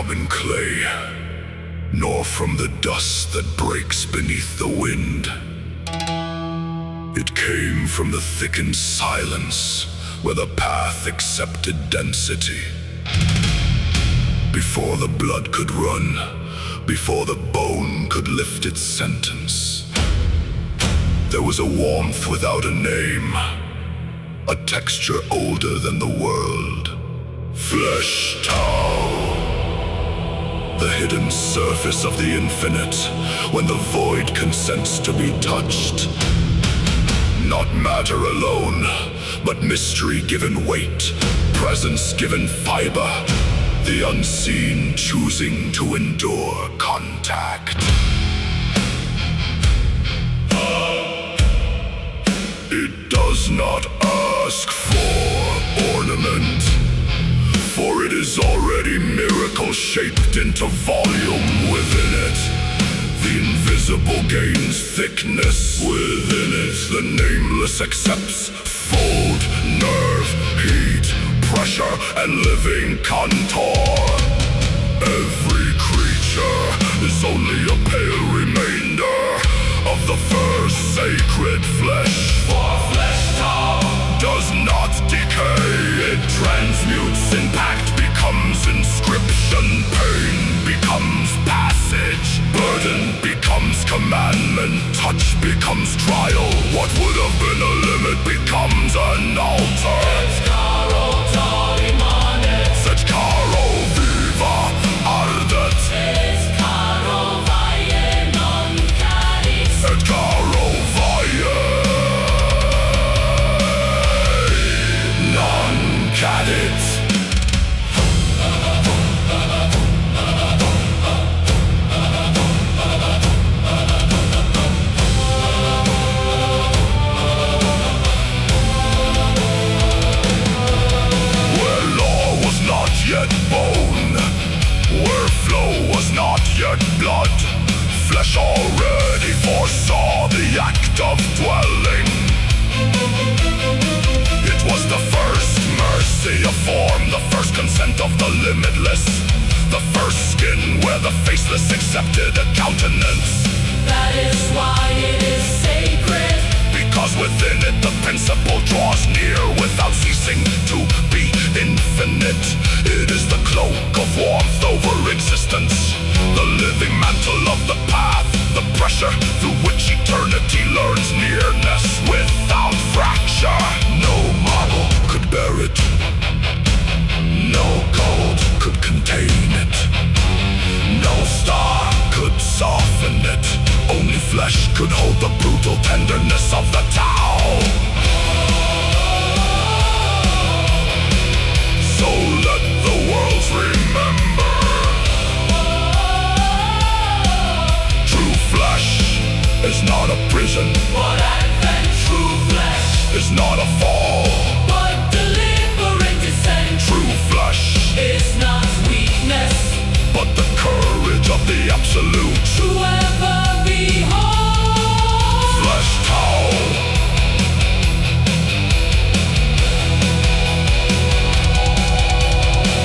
common clay, nor from the dust that breaks beneath the wind. It came from the thickened silence where the path accepted density. Before the blood could run, before the bone could lift its sentence, there was a warmth without a name, a texture older than the world. Flesh Tao. The hidden surface of the infinite, when the void consents to be touched. Not matter alone, but mystery given weight, presence given fiber, the unseen choosing to endure contact. It does not ask for ornament, for it is already miracle shaped into volume within it. The invisible gains thickness within it. The nameless accepts fold, nerve, heat, pressure, and living contour. Every creature is only a pale remainder of the first sacred flesh. For Flesh Tao does not decay, it transmutes. Impact becomes inscription, pain becomes passage, burden becomes commandment, touch becomes trial. What would have been a limit becomes an altar. Et caro viva ardet. Et caro vae non cadit. Et caro vae non cadit. Yet bone, where flow was not yet blood, flesh already foresaw the act of dwelling. It was the first mercy of form, the first consent of the limitless, the first skin where the faceless accepted a countenance. That is why it is sacred, because within it the principle draws near without ceasing to be infinite. It is the cloak of warmth over existence, the living mantle of the path, the pressure through which eternity learns nearness without fracture. No model could bear it, no gold could contain it, no star could soften it. Only flesh could hold the brutal tenderness of the Tao. So let the worlds remember, true flesh is not a prison, but advent. True flesh is not a fall, but deliberate descent. True flesh is not weakness, but the courage of the absolute. True ever behold. Flesh Tao.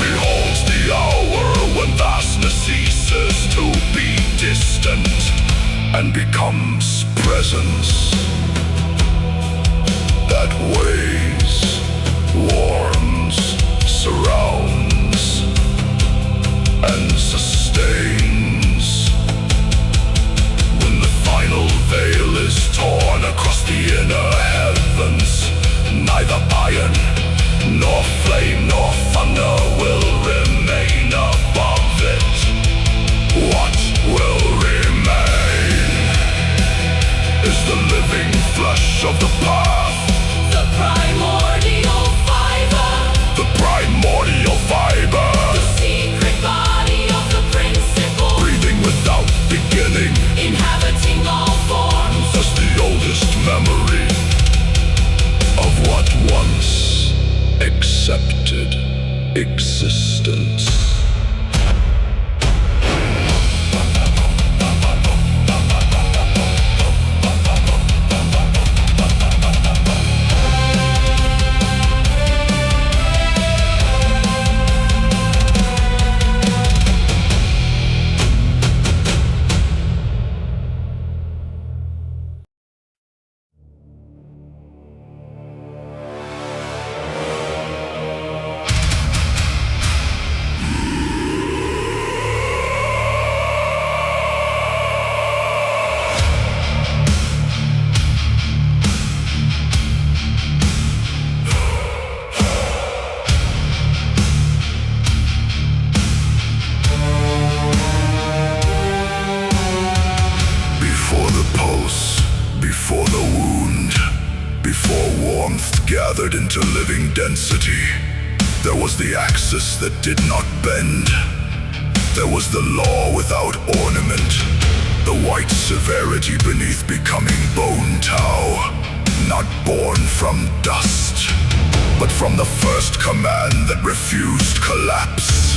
Beholds the hour when vastness ceases to be distant and becomes presence that weighs, warms, surrounds, and sustains. When the final veil is torn across the inner heavens, neither iron, nor flame, nor thunder will remain above it. What will remain is the living flesh of the path, the primordial fiber, the primordial fiber, the secret body of the principle, breathing without beginning, inhabiting all forms, as the oldest memory of what once accepted existence. gathered into living density. There was the axis that did not bend. There was the law without ornament. The white severity beneath becoming bone Tao. Not born from dust, but from the first command that refused collapse.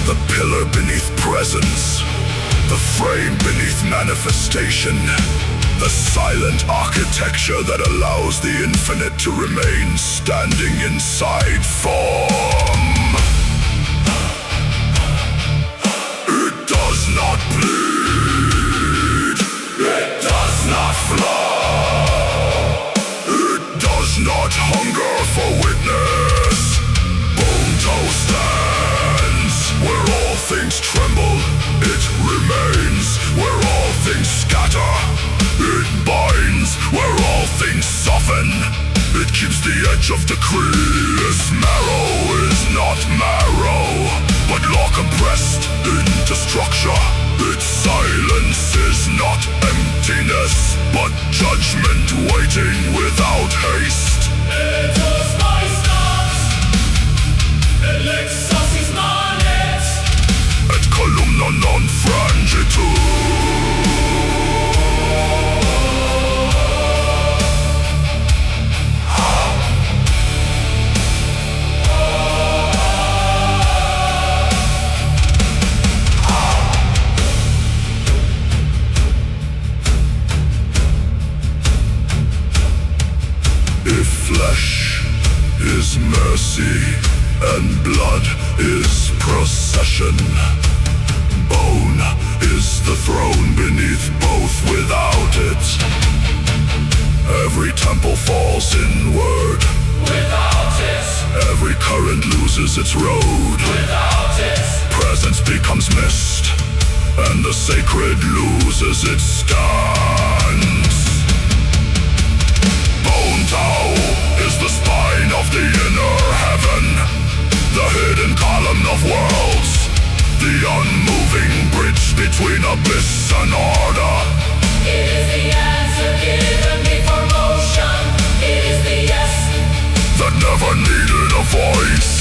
The pillar beneath presence. The frame beneath manifestation. The silent architecture that allows the infinite to remain standing inside form. It does not bleed. It does not flow. It does not hunger for witness. Bone Tao stands where all things tremble. It remains where all things scatter. It binds where all things soften. It keeps the edge of decree. Its marrow is not marrow, but law compressed into structure. Its silence is not emptiness, but judgment waiting without haste. Etos maestas, elexasis manet, Et columna non frangitur. If flesh is mercy and blood is procession, bone is the throne beneath both without it. Every temple falls inward. without it, Every current loses its road. without it, Presence becomes mist, and the sacred loses its stance. Bone Tao is the spine of the inner heaven, the hidden column of worlds, the unmoving bridge between abyss and order. it is the answer given before motion, it is the yes, That never needed a voice.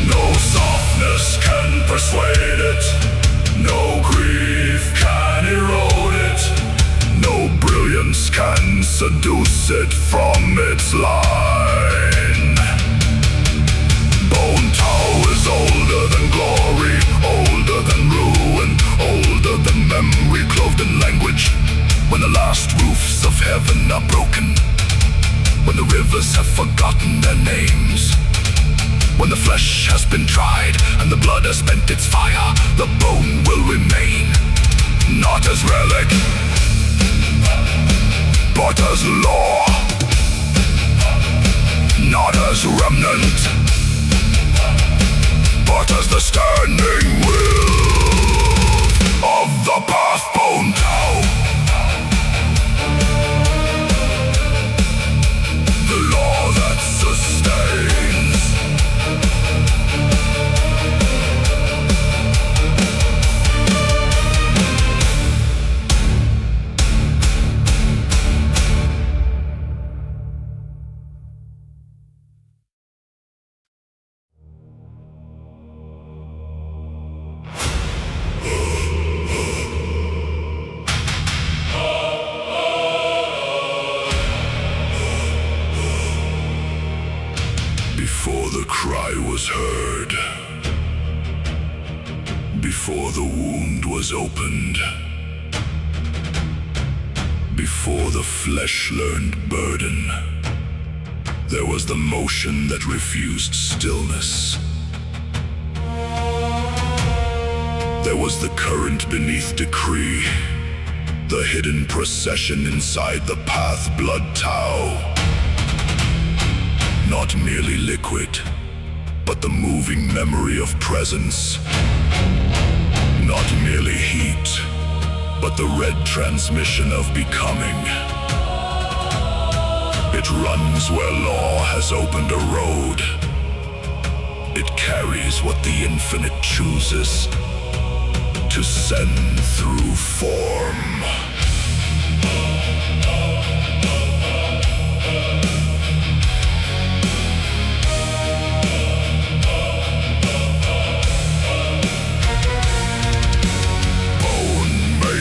No softness can persuade it. No grief can erode it. No brilliance can seduce it from its line. Bone Tao is older than glory, older than ruin, older than memory clothed in language. When the last roofs of heaven are broken, when the rivers have forgotten their names, when the flesh has been tried and the blood has spent its fire, the bone will remain, not as relic, but as law, not as remnant, but as the standing will of the path. Bone Tao, the law that sustains. Before the cry was heard, before the wound was opened, before the flesh learned burden, there was the motion that refused stillness. There was the current beneath decree, the hidden procession inside the path blood Tao. not merely liquid, but the moving memory of presence. Not merely heat, but the red transmission of becoming. It runs where law has opened a road. It carries what the infinite chooses to send through form.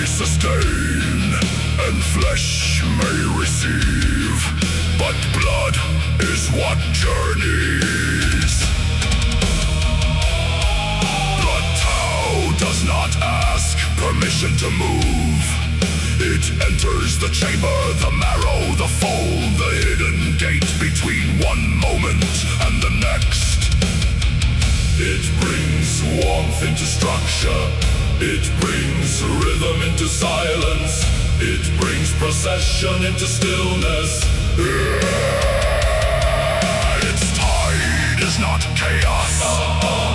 Sustain, and flesh may receive, but blood is what journeys. Blood Tao does not ask permission to move. It enters the chamber, the marrow, the fold, the hidden gate between one moment and the next. It brings warmth into structure. It brings rhythm into silence. It brings procession into stillness. Its tide is not chaos,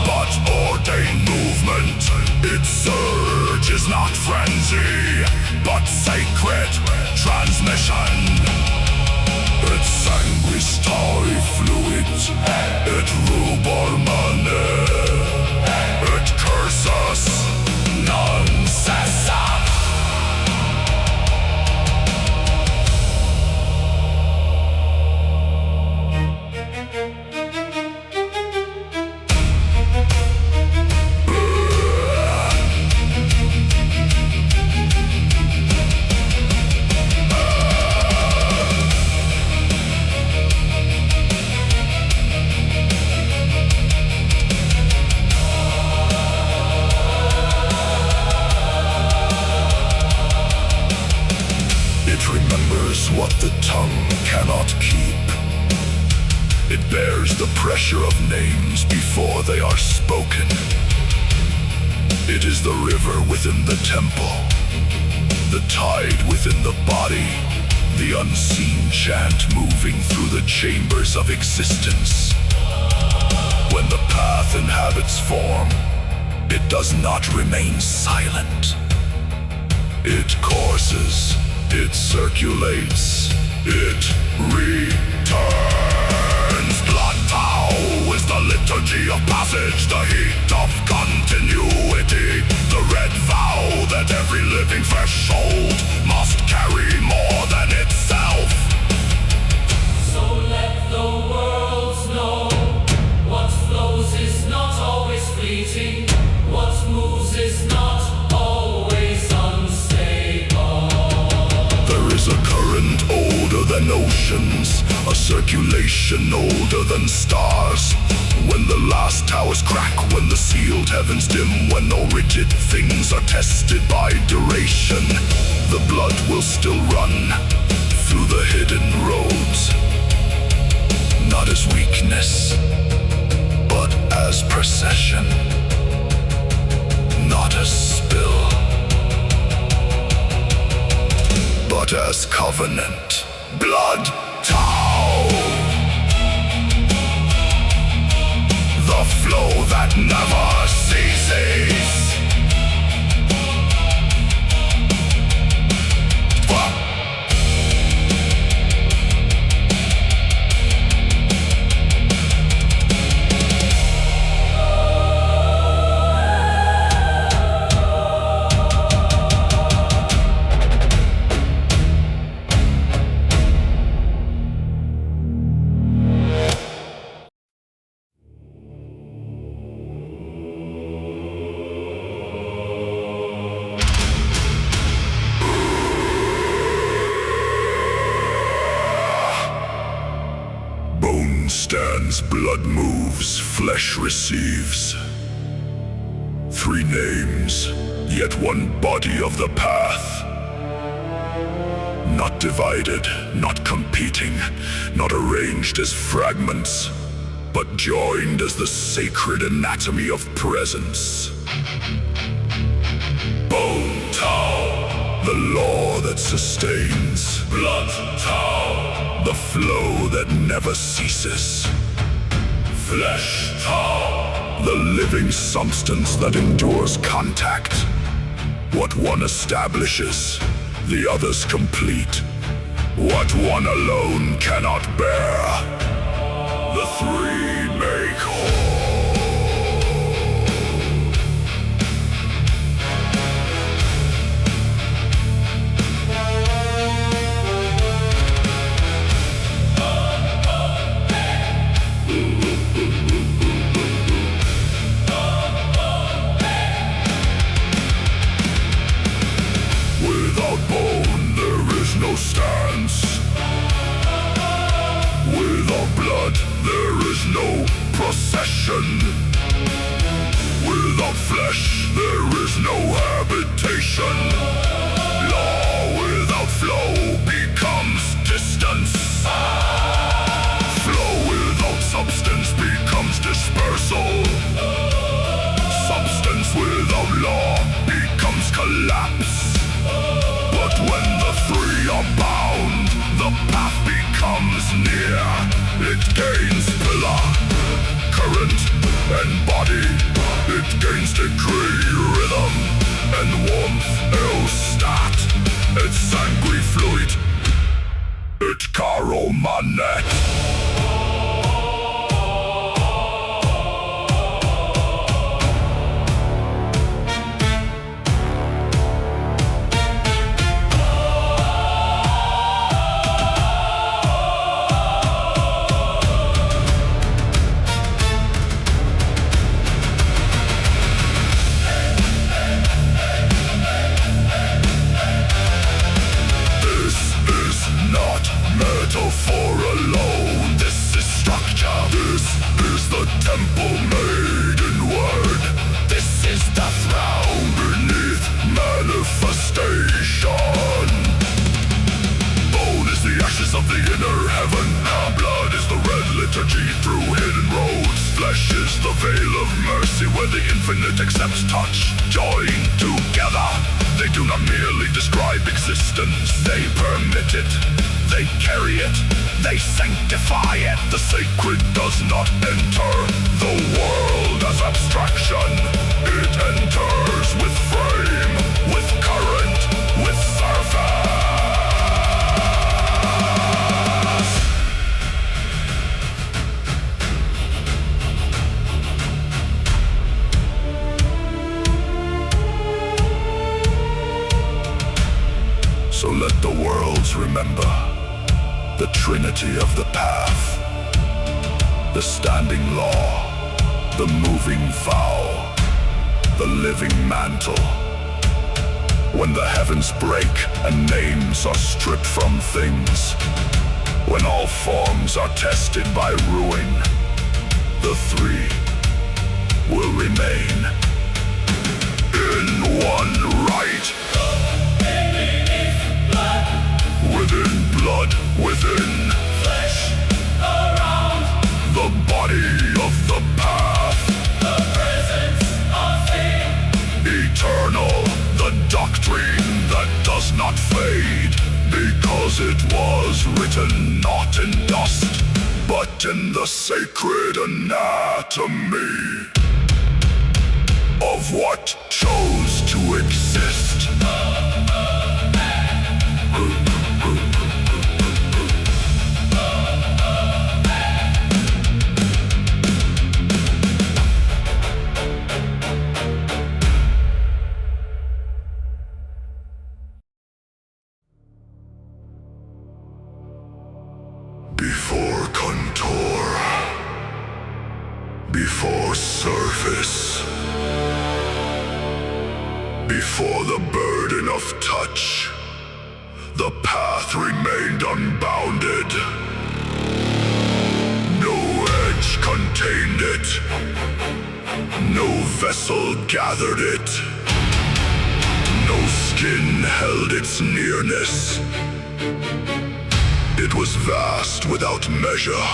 but ordained movement. Its surge is not frenzy, but sacred transmission. Its sanguistari fluid. It rubor mane. It curses. Non cessa. What the tongue cannot keep. It bears the pressure of names before they are spoken. It is the river within the temple, the tide within the body, the unseen chant moving through the chambers of existence. When the path inhabits form, it does not remain silent. It courses. It circulates, it returns. Blood Tao is the liturgy of passage, the heat of continuity, the red vow that every living threshold must carry more than itself. So let the world know, what flows is not always fleeting, what moves is not always unstable. There is a current older than oceans, a circulation older than stars. When the last towers crack, when the sealed heavens dim, when no rigid things are tested by duration, the blood will still run through the hidden roads. Not as weakness, but as procession. Not as spill, but as covenant. Blood Tao, the flow that never ceases. Stands, blood moves, flesh receives. 3 names, yet one body of the path. Not divided, not competing, not arranged as fragments, but joined as the sacred anatomy of presence. Bone Tao, the law that sustains. Blood Tao, the flow that never ceases. Flesh Tao, the living substance that endures contact. What one establishes, the others complete. What one alone cannot bear, the three make whole. Without bone, there is no stance. Without blood, there is no procession. Without flesh, there is no habitation. Law without flow becomes distance. Flow without substance becomes dispersal. Substance without law becomes collapse. But when the three are bound, the path becomes near. It gains pillar, current, and body. It gains degree, rhythm, and warmth, eostat. It's sanguine fluid. It caro manet. Metaphor alone, this is structure. This is the temple made in word. This is the throne beneath manifestation. Bone is the ashes of the inner heaven. Blood is the red liturgy through hidden roads. Flesh is the veil of mercy where the infinite accepts touch. Joined together, they do not merely describe existence, they permit it. They carry it, they sanctify it. The sacred does not enter the world as abstraction. It enters with frame, with current, with surface. So let the worlds remember the trinity of the path, the standing law, the moving vow, the living mantle. When the heavens break and names are stripped from things, when all forms are tested by ruin, the three will remain in one right. Within blood, within Flesh around the body of the path. the presence of thing. Eternal, the doctrine that does not fade, because it was written not in dust, but in the sacred anatomy of what chose to exist. Before contour, before surface, before the burden of touch, the path remained unbounded. No edge contained it, no vessel gathered it, no skin held its nearness. It was vast without measure,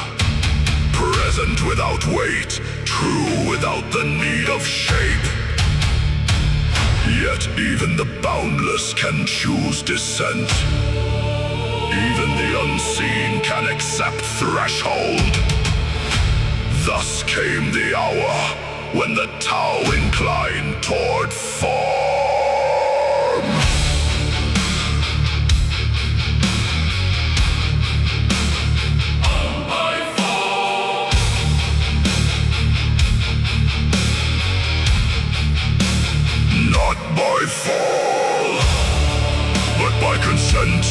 present without weight, true without the need of shape. Yet even the boundless can choose descent. Even the unseen can accept threshold. Thus came the hour when the Tao inclined toward form. On my fall. Not by fall, but by consent.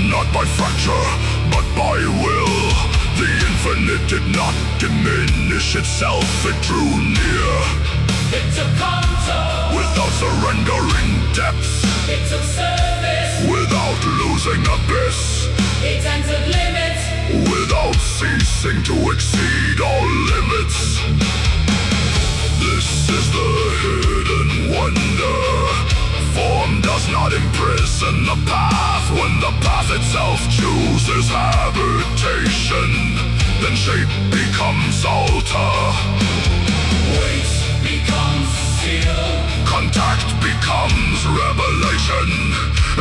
Not by fracture, but by will. The infinite did not diminish itself, it drew near. It took contour. Without surrendering depth. It took service. Without losing abyss. It entered limits. Without ceasing to exceed all limits. This is the hidden wonder. Form does not imprison the path. When the path itself chooses habitation, then shape becomes altar. Weight becomes seal. Contact becomes revelation.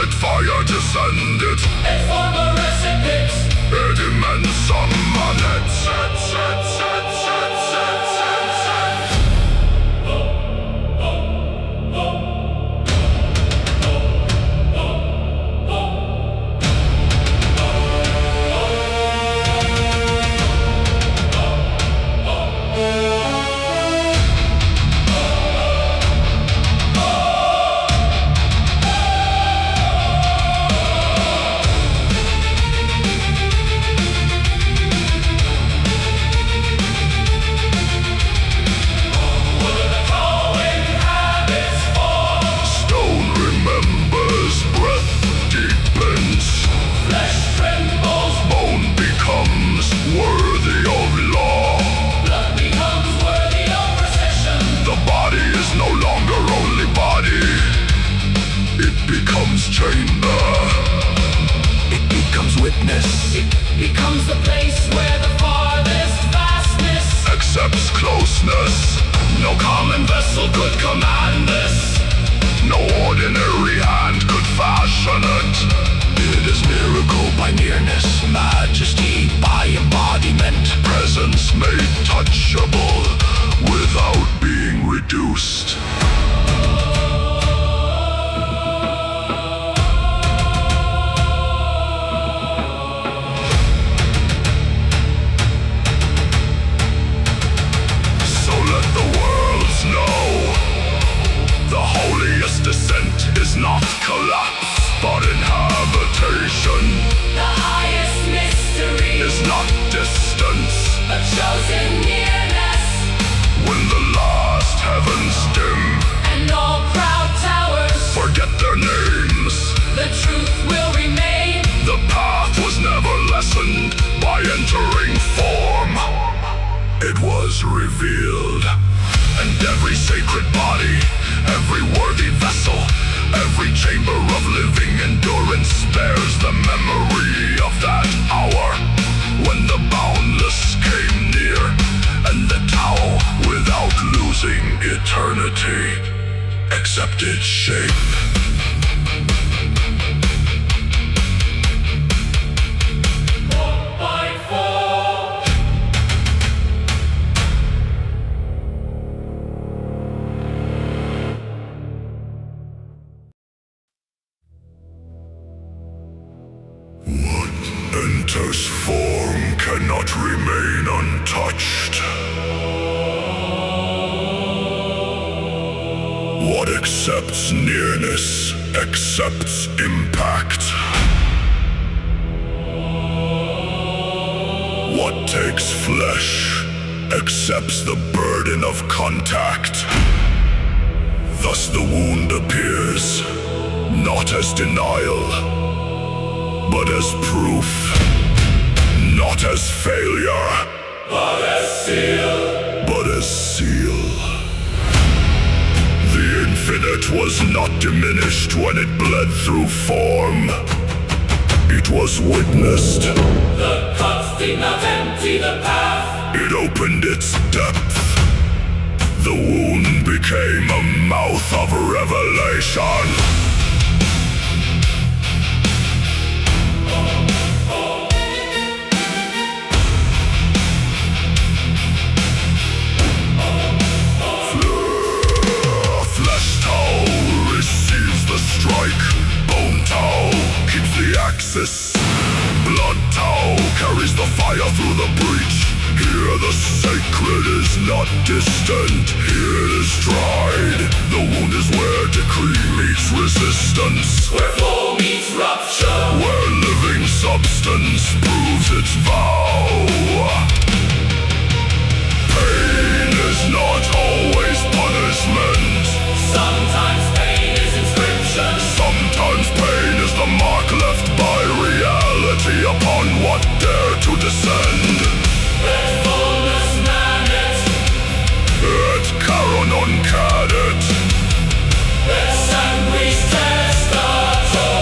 It fire descended. It form a recipient. It immense summon it. Chamber. It becomes witness. It becomes the place where the farthest vastness accepts closeness. No common vessel could command this. No ordinary hand could fashion it. It is miracle by nearness, majesty by embodiment, presence made touchable without being reduced. Descent is not collapse, but inhabitation. The highest mystery is not distance, a chosen nearness. When the last heavens dim and all proud towers forget their names, the truth will remain. The path was never lessened by entering form. It was revealed, and every sacred body, every worthy vessel, every chamber of living endurance bears the memory of that hour when the boundless came near, and the Tao, without losing eternity, accepted shape. Enters form cannot remain untouched. What accepts nearness accepts impact. What takes flesh accepts the burden of contact. Thus the wound appears, not as denial, but as proof, not as failure, but as seal. But as seal. The infinite was not diminished when it bled through form. It was witnessed. The cuts did not empty the path. It opened its depth. The wound became a mouth of revelation. nemesis. Blood Tao carries the fire through the breach. Here the sacred is not distant, here it is tried. The wound is where decree meets resistance, Where flow meets rupture, where living substance proves its vow. Pain is not always punishment. sometimes pain is inscription. Sometimes pain is the mark left by reality upon what dare to descend. Et fulnus manet, Et caro non cadet. et sanguis testator.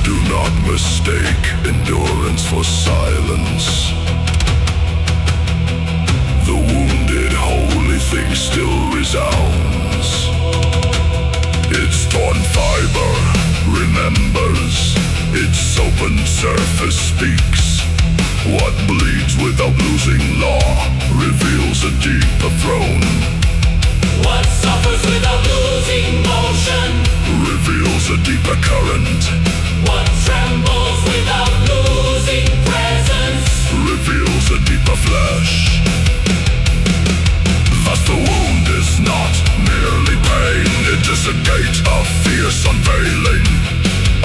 Do not mistake endurance for silence. The wounded holy thing still resounds. Its torn fiber remembers. Its open surface speaks. What bleeds without losing law reveals a deeper throne. What suffers without losing motion, Reveals a deeper current. what trembles without losing presence. Reveals a deeper flesh. Thus the wound is not merely pain. It is a gate of fierce unveiling.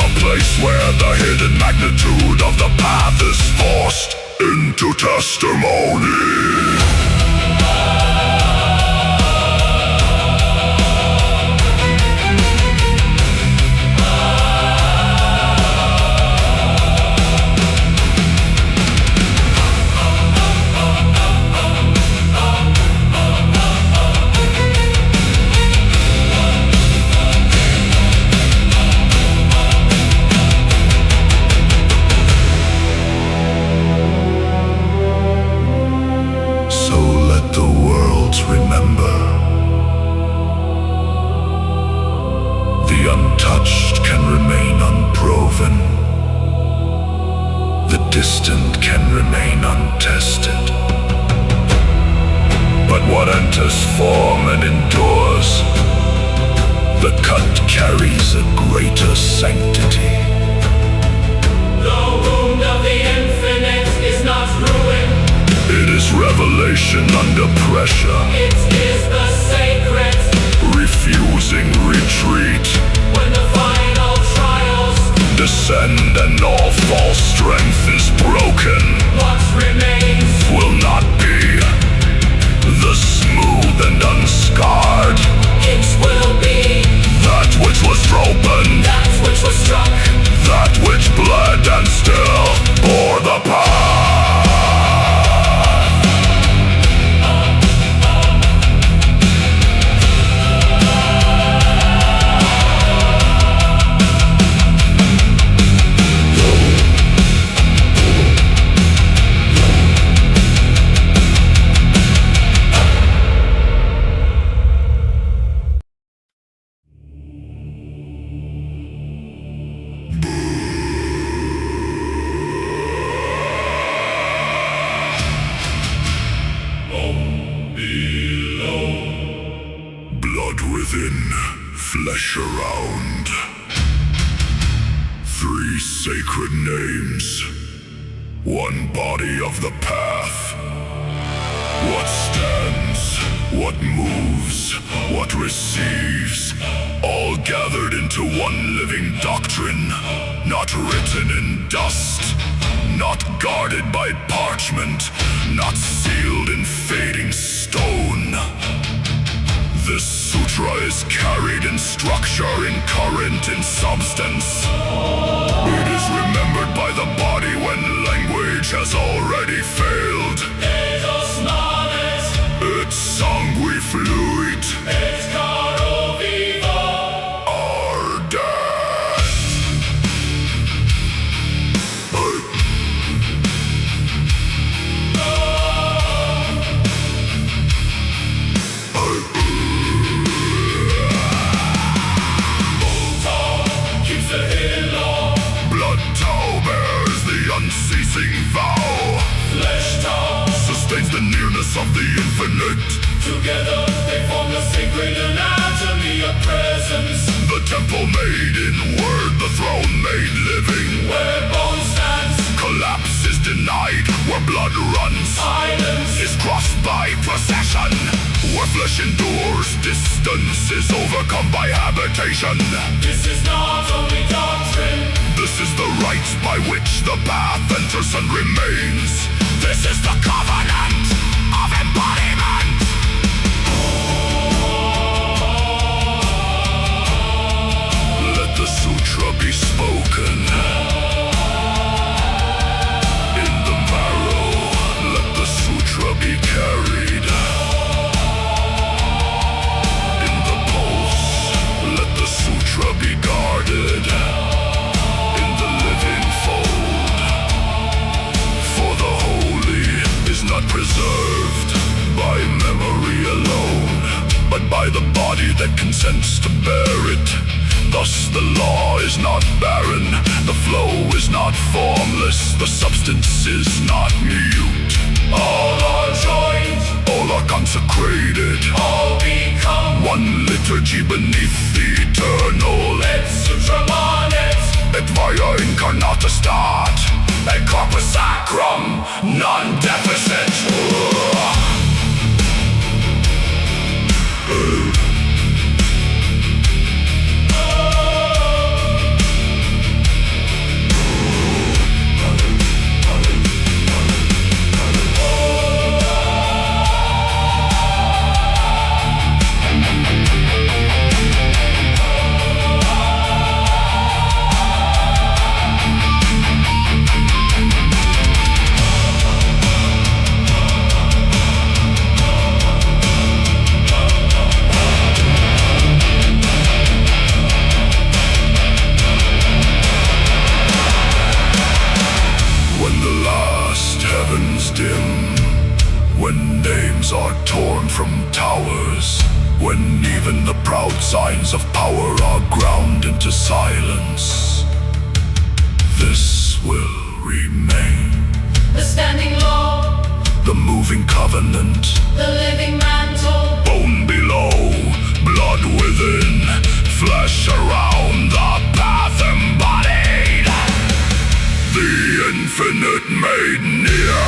A place where the hidden magnitude of the path is forced into testimony. So let the worlds remember. The untouched can remain unproven. The distant can remain untested. But what enters form and endures, the cut carries a greater sanctity. The wound of the infinite is not ruin, It is revelation under pressure, it is the sacred. refusing retreat. When the final trials, Descend and all false strength is broken. what remains, Will not be the smooth and unscarred. it will be That which was broken, that which was struck. that which bled and still bore the path. Blood within, flesh around. 3 sacred names. 1 body of the path. What stands, what moves, what receives, all gathered into one living doctrine, not written in dust, not guarded by parchment, not sealed in fading stone. This sutra is carried in structure, in current, in substance. It is remembered by the body when language has already failed. Etos manet, It's sangue fluit, et caro vivo. ardent. Keeps the hidden law. Blood purpose of the infinite. Together they form the sacred anatomy of presence. The temple made in word, the throne made living. Where bone stands, Collapse is denied, where blood runs. silence Is crossed by procession. Where flesh endures, distance is overcome by habitation. This is not only doctrine, This is the right by which the path enters and remains. This is the covenant of embodiment. Let the sutra be spoken. In the marrow, let the sutra be carried. In the pulse, let the sutra be guarded. In the living fold, for the holy is not preserved by memory alone, but by the body that consents to bear it. Thus the law is not barren, the flow is not formless, the substance is not mute. all are joined, All are consecrated, all become one liturgy beneath the eternal. et sutra manet. Et via incarnata stat, et corpus sacrum, non-deficit. When the last heavens dim, when names are torn from towers, when even the proud signs of power are ground into silence, this will remain. The standing law, The moving covenant, the living mantle, bone below, blood within, flesh around, the path embodied. The infinite made near,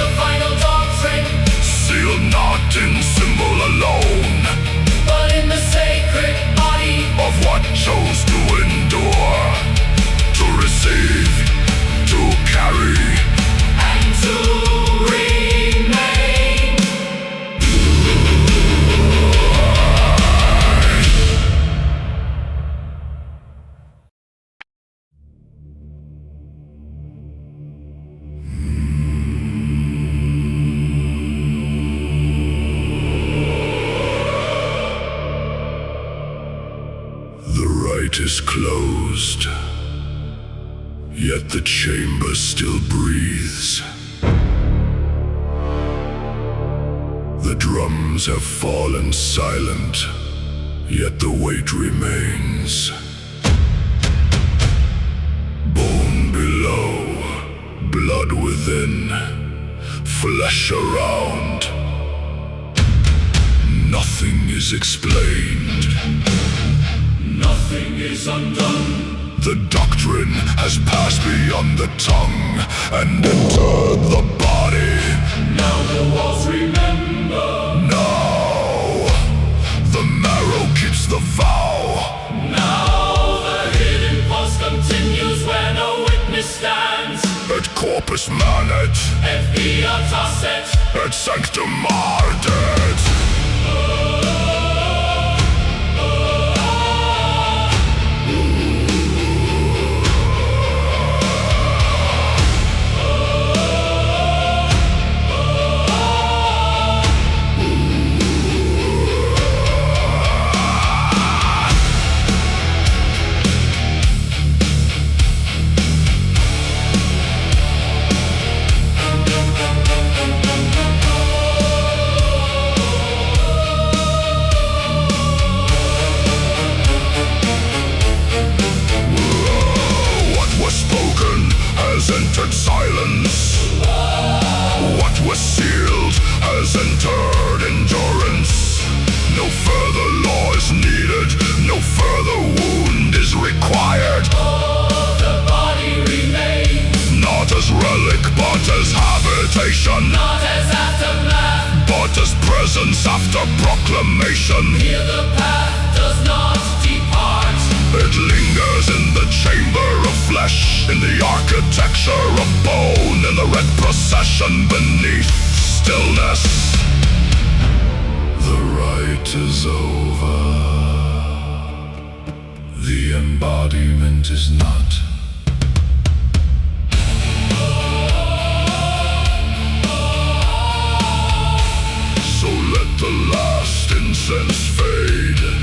the final doctrine, sealed not in symbol alone, but in the sacred body. of what chose to endure, to receive, to carry. And to remain. The rite is closed, yet the chamber still breathes. The drums have fallen silent, yet the weight remains. Bone below, blood within, flesh around. Nothing is explained. Nothing is undone. The doctrine has passed beyond the tongue and entered the body. Now the walls remember. Now, the marrow keeps the vow. Now the hidden pulse continues where no witness stands. Et corpus manet, Et via tacet. et sanctum ardet. meditation, not as aftermath. but as presence after proclamation. Here the path does not depart. It lingers in the chamber of flesh, in the architecture of bone, in the red procession beneath stillness. The rite is over. The embodiment is not. So let the last incense fade.